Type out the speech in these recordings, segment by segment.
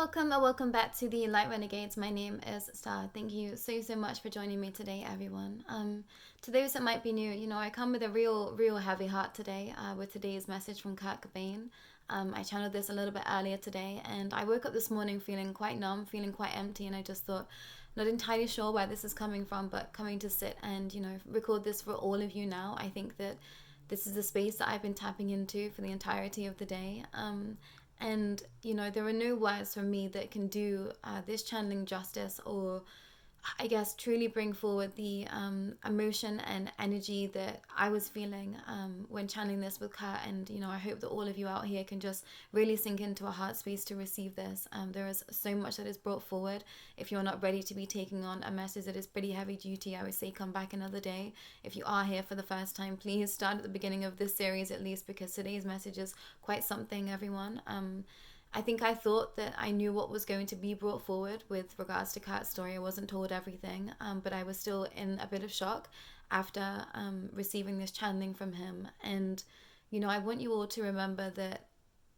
Welcome or welcome back to the Light Renegades. My name is Star. Thank you so much for joining me today, everyone. To those that might be new, I come with a real heavy heart today with today's message from Cobain. I channeled this a little bit earlier today, and I woke up this morning feeling quite numb, feeling quite empty, and I just thought, not entirely sure where this is coming from, but coming to sit and record this for all of you now. I think that this is the space that I've been tapping into for the entirety of the day. And there are no words from me that can do this channeling justice, or I guess truly bring forward the emotion and energy that I was feeling when channeling this with Kurt. And I hope that all of you out here can just really sink into a heart space to receive this. There is so much that is brought forward. If you're not ready to be taking on a message that is pretty heavy duty, I would say come back another day. If you are here for the first time, please start at the beginning of this series at least, because today's message is quite something, everyone. I think I thought that I knew what was going to be brought forward with regards to Kurt's story. I wasn't told everything, but I was still in a bit of shock after receiving this channeling from him. And, I want you all to remember that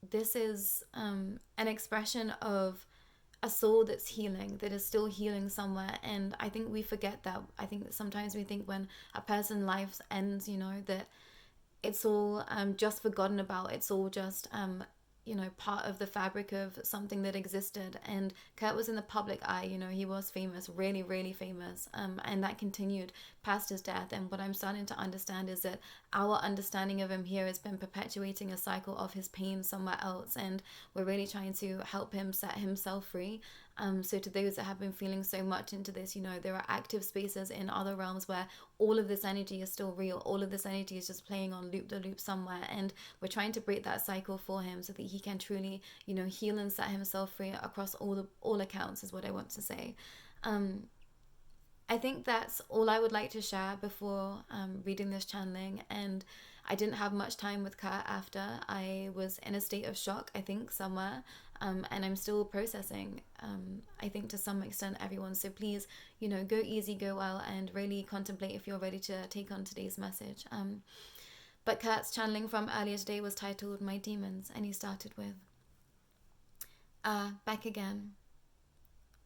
this is an expression of a soul that's healing, that is still healing somewhere. And I think we forget that. I think that sometimes we think when a person's life ends, that it's all just forgotten about. It's all just part of the fabric of something that existed. And Kurt was in the public eye. He was famous, really famous, and that continued past his death. And what I'm starting to understand is that our understanding of him here has been perpetuating a cycle of his pain somewhere else, and we're really trying to help him set himself free. So to those that have been feeling so much into this, there are active spaces in other realms where all of this energy is still real. All of this energy is just playing on loop the loop somewhere, and we're trying to break that cycle for him so that he can truly, heal and set himself free across all accounts, is what I want to say. I think that's all I would like to share before reading this channeling. And I didn't have much time with Kurt after. I was in a state of shock, I think, somewhere. And I'm still processing, I think, to some extent, everyone. So please, go easy, go well, and really contemplate if you're ready to take on today's message. But Kurt's channeling from earlier today was titled My Demons, and he started with, back again.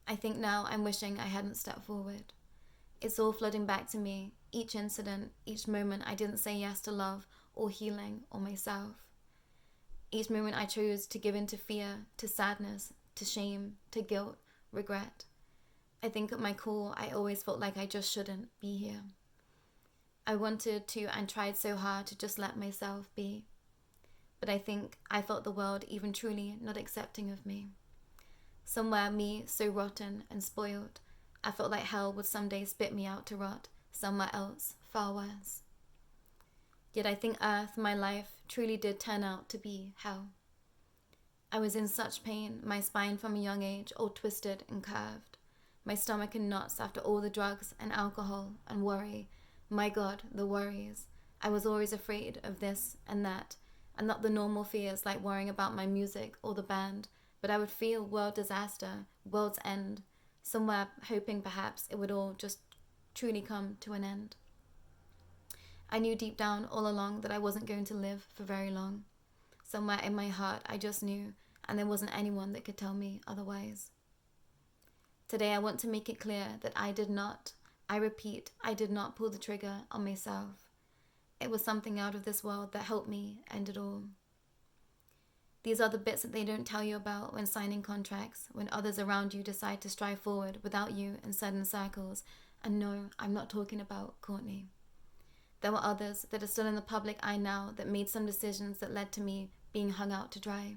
I think now I'm wishing I hadn't stepped forward. It's all flooding back to me, each incident, each moment I didn't say yes to love or healing or myself. Each moment I chose to give in to fear, to sadness, to shame, to guilt, regret. I think at my core, I always felt like I just shouldn't be here. I wanted to and tried so hard to just let myself be. But I think I felt the world even truly not accepting of me. Somewhere me, so rotten and spoiled, I felt like hell would someday spit me out to rot somewhere else, far worse. Yet I think Earth, my life, truly did turn out to be hell. I was in such pain, my spine from a young age all twisted and curved, my stomach in knots after all the drugs and alcohol and worry. My God, the worries. I was always afraid of this and that, and not the normal fears like worrying about my music or the band, but I would feel world disaster, world's end, somewhere hoping perhaps it would all just truly come to an end. I knew deep down all along that I wasn't going to live for very long. Somewhere in my heart I just knew, and there wasn't anyone that could tell me otherwise. Today I want to make it clear that I did not pull the trigger on myself. It was something out of this world that helped me end it all. These are the bits that they don't tell you about when signing contracts, when others around you decide to strive forward without you in certain circles. And no, I'm not talking about Courtney. There were others that are still in the public eye now that made some decisions that led to me being hung out to dry.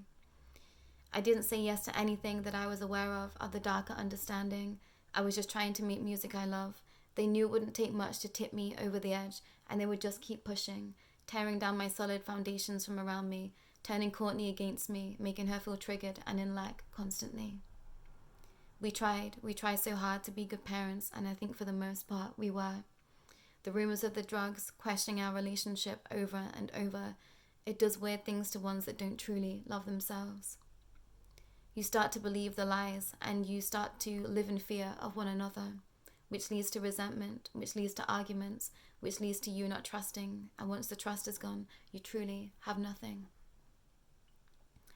I didn't say yes to anything that I was aware of the darker understanding. I was just trying to make music I love. They knew it wouldn't take much to tip me over the edge, and they would just keep pushing, tearing down my solid foundations from around me, turning Courtney against me, making her feel triggered and in lack constantly. We tried so hard to be good parents, and I think for the most part we were. The rumors of the drugs, questioning our relationship over and over, it does weird things to ones that don't truly love themselves. You start to believe the lies, and you start to live in fear of one another, which leads to resentment, which leads to arguments, which leads to you not trusting, and once the trust is gone, you truly have nothing.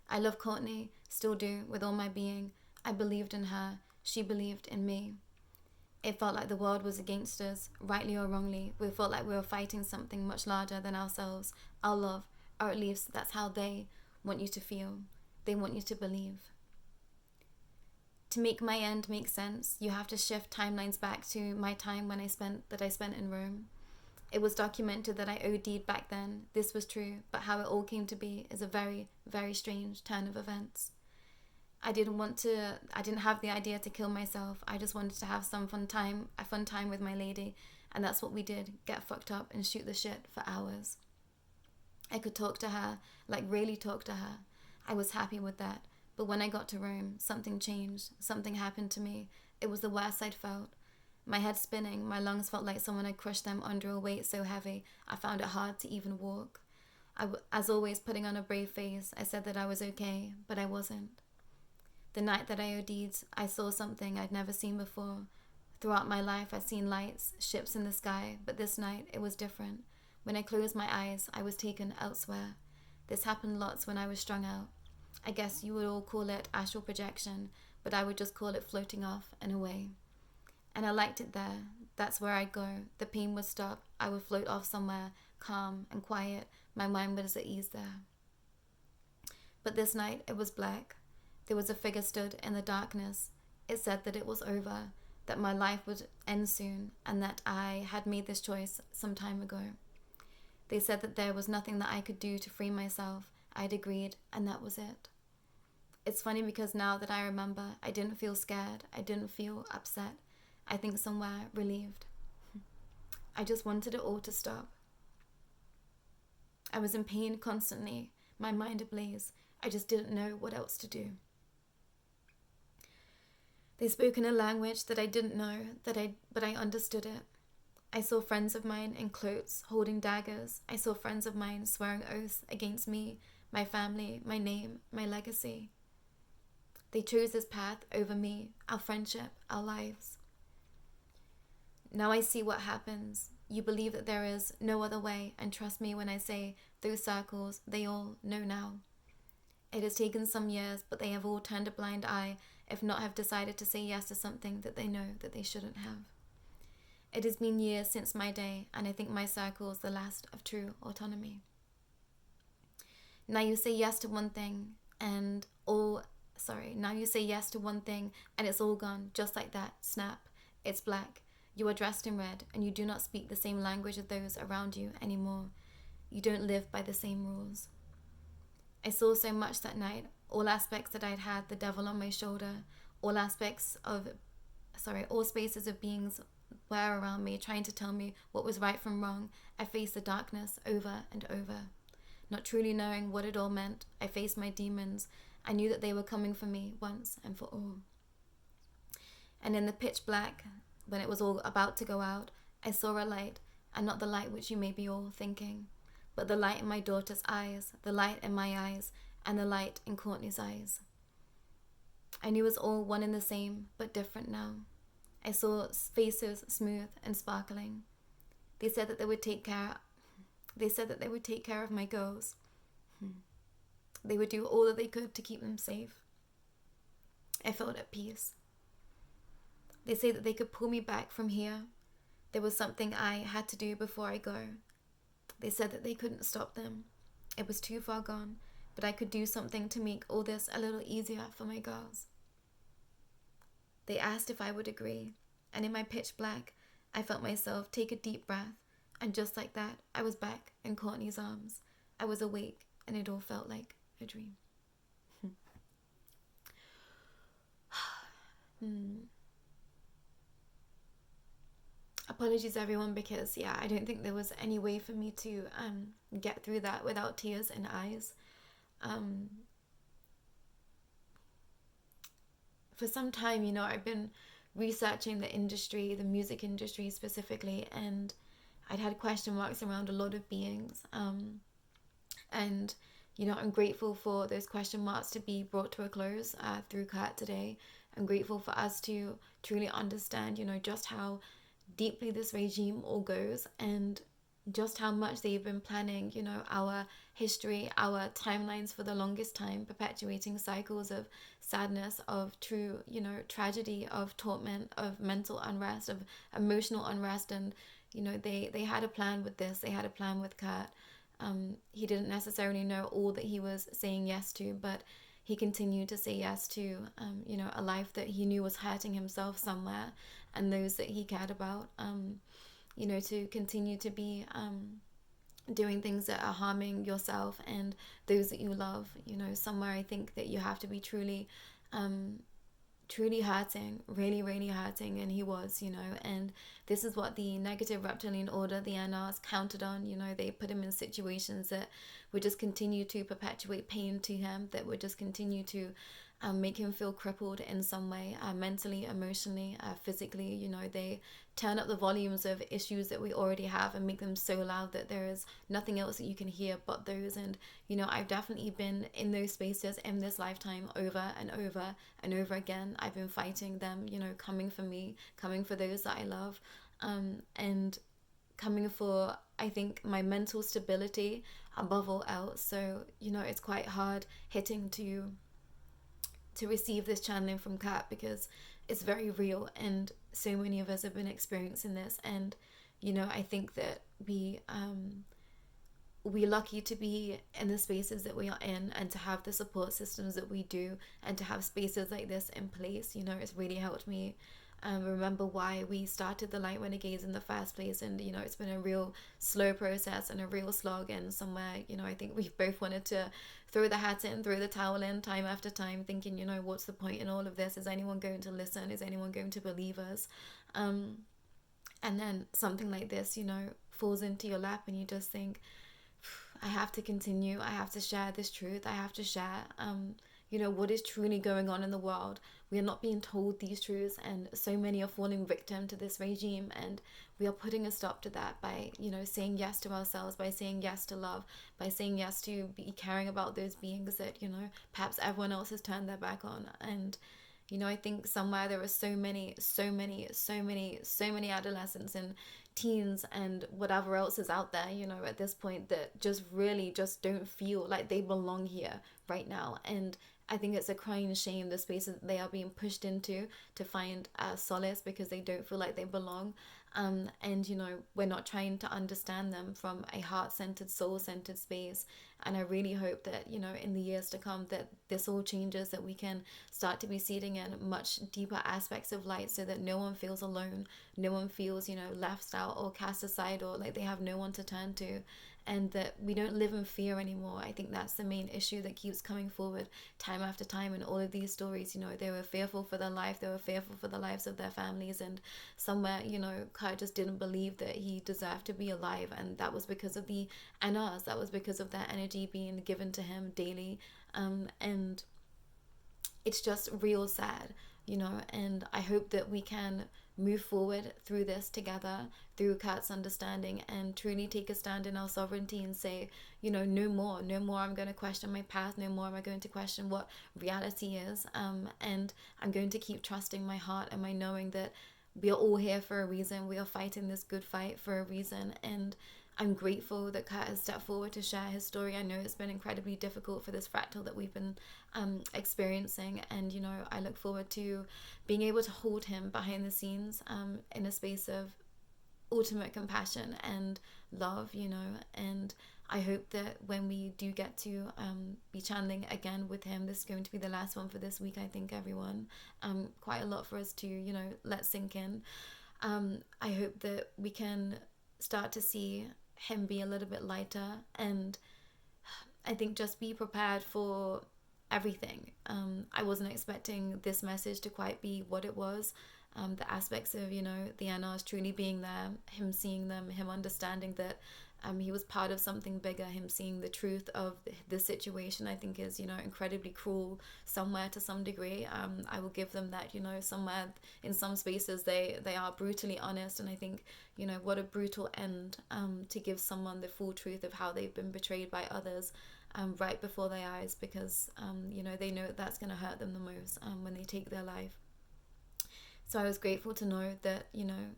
I love Courtney, still do, with all my being. I believed in her. She believed in me. It felt like the world was against us, rightly or wrongly. We felt like we were fighting something much larger than ourselves, our love, or at least that's how they want you to feel. They want you to believe. To make my end make sense, you have to shift timelines back to my time when I spent in Rome. It was documented that I OD'd back then. This was true, but how it all came to be is a very, very strange turn of events. I didn't have the idea to kill myself. I just wanted to have a fun time with my lady, and that's what we did, get fucked up and shoot the shit for hours. I could talk to her, like really talk to her. I was happy with that. But when I got to Rome, something changed. Something happened to me. It was the worst I'd felt. My head spinning, my lungs felt like someone had crushed them under a weight so heavy, I found it hard to even walk. As always, putting on a brave face, I said that I was okay, but I wasn't. The night that I OD'd, I saw something I'd never seen before. Throughout my life, I'd seen lights, ships in the sky, but this night, it was different. When I closed my eyes, I was taken elsewhere. This happened lots when I was strung out. I guess you would all call it astral projection, but I would just call it floating off and away. And I liked it there. That's where I'd go. The pain would stop. I would float off somewhere, calm and quiet. My mind was at ease there. But this night, it was black. There was a figure stood in the darkness. It said that it was over, that my life would end soon, and that I had made this choice some time ago. They said that there was nothing that I could do to free myself. I'd agreed, and that was it. It's funny because now that I remember, I didn't feel scared. I didn't feel upset. I think somewhere relieved. I just wanted it all to stop. I was in pain constantly, my mind ablaze. I just didn't know what else to do. They spoke in a language that I didn't know, but I understood it. I saw friends of mine in cloaks, holding daggers. I saw friends of mine swearing oaths against me, my family, my name, my legacy. They chose this path over me, our friendship, our lives. Now I see what happens. You believe that there is no other way, and trust me when I say those circles, they all know now. It has taken some years, but they have all turned a blind eye, if not have decided to say yes to something that they know that they shouldn't have. It has been years since my day, and I think my circle is the last of true autonomy. Now you say yes to one thing, now you say yes to one thing, and it's all gone, just like that, snap. It's black. You are dressed in red, and you do not speak the same language as those around you anymore. You don't live by the same rules. I saw so much that night, all aspects that I'd had the devil on my shoulder, all spaces of beings were around me, trying to tell me what was right from wrong. I faced the darkness over and over. Not truly knowing what it all meant, I faced my demons. I knew that they were coming for me once and for all. And in the pitch black, when it was all about to go out, I saw a light, and not the light which you may be all thinking, but the light in my daughter's eyes, the light in my eyes, and the light in Courtney's eyes. I knew it was all one and the same, but different now. I saw faces smooth and sparkling. They said that they would take care of my girls. They would do all that they could to keep them safe. I felt at peace. They say that they could pull me back from here. There was something I had to do before I go. They said that they couldn't stop them. It was too far gone, but I could do something to make all this a little easier for my girls. They asked if I would agree, and in my pitch black, I felt myself take a deep breath, and just like that, I was back in Courtney's arms. I was awake, and it all felt like a dream. Apologies everyone, because I don't think there was any way for me to get through that without tears in eyes. For some time, I've been researching the industry, the music industry specifically, and I'd had question marks around a lot of beings. And I'm grateful for those question marks to be brought to a close through Kurt today. I'm grateful for us to truly understand, just how deeply this regime all goes, and just how much they've been planning, you know, our history, our timelines for the longest time, perpetuating cycles of sadness, of true, you know, tragedy, of torment, of mental unrest, of emotional unrest. And, you know, they had a plan with this, they had a plan with Kurt. He didn't necessarily know all that he was saying yes to, but he continued to say yes to, you know, a life that he knew was hurting himself somewhere and those that he cared about. You know, to continue to be doing things that are harming yourself and those that you love. You know, somewhere I think that you have to be truly truly hurting, really, really hurting, and he was, you know. And this is what the negative reptilian order, the NRs, counted on. You know, they put him in situations that would just continue to perpetuate pain to him, that would just continue to make him feel crippled in some way, mentally, emotionally, physically. You know, they turn up the volumes of issues that we already have and make them so loud that there is nothing else that you can hear but those. And, you know, I've definitely been in those spaces in this lifetime over and over and over again. I've been fighting them, you know, coming for me, coming for those that I love, and coming for, I think, my mental stability above all else. So, you know, it's quite hard hitting to receive this channeling from Kat, because it's very real and so many of us have been experiencing this. And, you know, I think that we're lucky to be in the spaces that we are in and to have the support systems that we do and to have spaces like this in place. You know, it's really helped me remember why we started the Light Renegades in the first place. And, you know, it's been a real slow process and a real slog, and somewhere, you know, I think we've both wanted to throw the hat in, throw the towel in time after time, thinking, you know, what's the point in all of this? Is anyone going to listen? Is anyone going to believe us? And then something like this, you know, falls into your lap and you just think, I have to continue. I have to share this truth. I have to share, you know, what is truly going on in the world. We are not being told these truths, and so many are falling victim to this regime. And we are putting a stop to that by, you know, saying yes to ourselves, by saying yes to love, by saying yes to be caring about those beings that, you know, perhaps everyone else has turned their back on. And, you know, I think somewhere there are so many adolescents and teens and whatever else is out there, you know, at this point, that just really just don't feel like they belong here right now. And I think it's a crying shame, the spaces that they are being pushed into to find solace, because they don't feel like they belong. And, you know, we're not trying to understand them from a heart-centered, soul-centered space. And I really hope that, you know, in the years to come, that this all changes, that we can start to be seeding in much deeper aspects of light, so that no one feels alone, no one feels, you know, left out or cast aside, or like they have no one to turn to. And that we don't live in fear anymore. I think that's the main issue that keeps coming forward time after time in all of these stories. You know, they were fearful for their life, they were fearful for the lives of their families, and somewhere, you know, Kai just didn't believe that he deserved to be alive, and that was because of the NRs, that was because of that energy being given to him daily. And it's just real sad, you know. And I hope that we can move forward through this together, through Kat's understanding, and truly take a stand in our sovereignty and say, you know, no more I'm going to question my past, no more am I going to question what reality is, and I'm going to keep trusting my heart and my knowing that we are all here for a reason. We are fighting this good fight for a reason. And I'm grateful that Kat has stepped forward to share his story. I know it's been incredibly difficult for this fractal that we've been experiencing. And, you know, I look forward to being able to hold him behind the scenes in a space of ultimate compassion and love, you know. And I hope that when we do get to be channeling again with him, this is going to be the last one for this week, I think, everyone. Quite a lot for us to, you know, let sink in. I hope that we can start to see him be a little bit lighter, and I think just be prepared for everything. I wasn't expecting this message to quite be what it was. The aspects of, you know, the NRs truly being there, him seeing them, him understanding that he was part of something bigger, him seeing the truth of the situation, I think is, you know, incredibly cruel somewhere to some degree. I will give them that, you know, somewhere in some spaces they are brutally honest, and I think, you know, what a brutal end to give someone the full truth of how they've been betrayed by others right before their eyes, because, you know, they know that's going to hurt them the most when they take their life. So I was grateful to know that,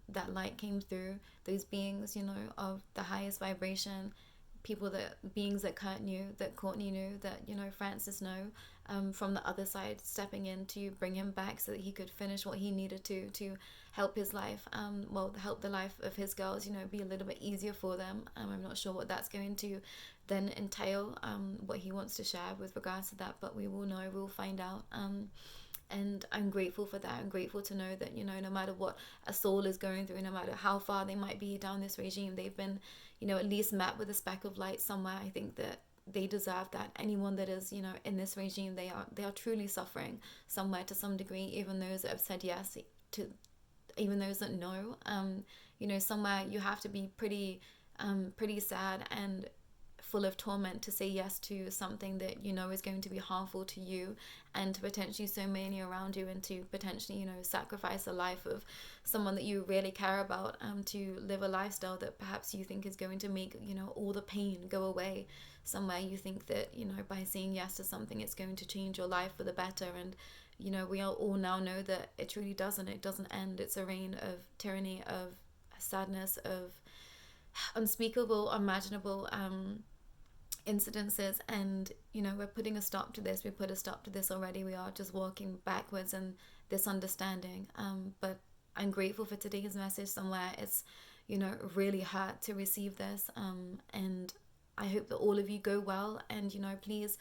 that light came through those beings, of the highest vibration, beings that Kurt knew, that Courtney knew, that, Francis knew, from the other side, stepping in to bring him back so that he could finish what he needed to help his life, help the life of his girls, be a little bit easier for them. I'm not sure what that's going to then entail, what he wants to share with regards to that, but we will know, we'll find out. And I'm grateful for that. I'm grateful to know that, no matter what a soul is going through, no matter how far they might be down this regime, they've been, at least met with a speck of light somewhere. I think that they deserve that. Anyone that is, in this regime, they are truly suffering somewhere to some degree, even those that have said yes to, even those that no. Somewhere you have to be pretty sad and full of torment to say yes to something that is going to be harmful to you and to potentially so many around you, and to potentially sacrifice the life of someone that you really care about, to live a lifestyle that perhaps you think is going to make all the pain go away. Somewhere you think that by saying yes to something it's going to change your life for the better, and we all now know that it truly doesn't. It doesn't end. It's a reign of tyranny, of sadness, of unspeakable, unimaginable incidences. And we're putting a stop to this. We put a stop to this already. We are just walking backwards in this understanding, but I'm grateful for today's message. Somewhere it's really hard to receive this, and I hope that all of you go well, and please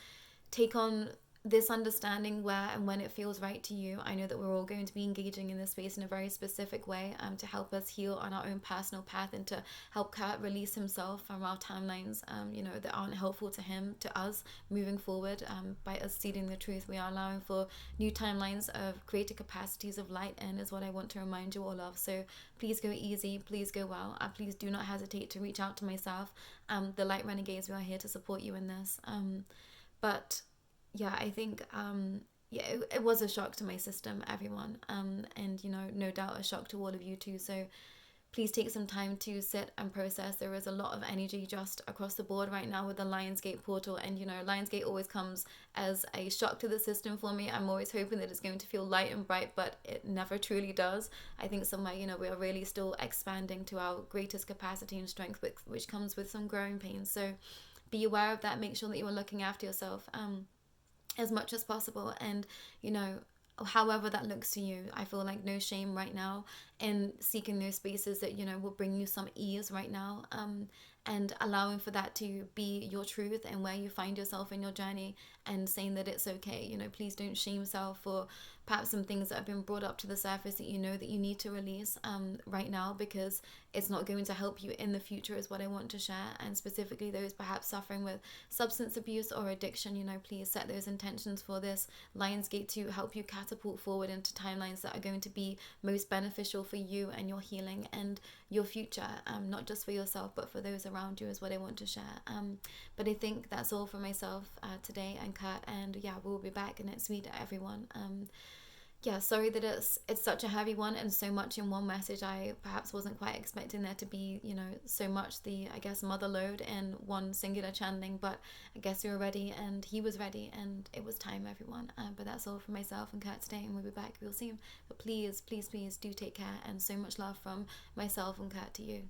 take on this understanding where and when it feels right to you. I know that we're all going to be engaging in this space in a very specific way, to help us heal on our own personal path, and to help Kurt release himself from our timelines, that aren't helpful to him, to us moving forward. By us seeding the truth, we are allowing for new timelines of greater capacities of light, and is what I want to remind you all of. So please go easy, please go well. Please do not hesitate to reach out to myself, the Light Renegades. We are here to support you in this. But yeah, I think it was a shock to my system, everyone, and no doubt a shock to all of you too. So please take some time to sit and process. There is a lot of energy just across the board right now with the Lionsgate portal, and Lionsgate always comes as a shock to the system for me. I'm always hoping that it's going to feel light and bright, but it never truly does. I think somewhere we are really still expanding to our greatest capacity and strength, which comes with some growing pains. So be aware of that. Make sure that you are looking after yourself as much as possible, and however that looks to you. I feel like no shame right now in seeking those spaces that will bring you some ease right now, and allowing for that to be your truth and where you find yourself in your journey, and saying that it's okay. Please don't shame yourself for perhaps some things that have been brought up to the surface that that you need to release right now, because it's not going to help you in the future, is what I want to share. And specifically those perhaps suffering with substance abuse or addiction, please set those intentions for this Lionsgate to help you catapult forward into timelines that are going to be most beneficial for you and your healing and your future, not just for yourself but for those around you, is what I want to share. But I think that's all for myself today and Kurt, and yeah, we'll be back next week, everyone. Yeah, sorry that it's such a heavy one and so much in one message. I perhaps wasn't quite expecting there to be, so much mother load in one singular channeling, but I guess we were ready and he was ready and it was time, everyone. But that's all for myself and Kurt today, and we'll be back real soon. But please, please, please do take care, and so much love from myself and Kurt to you.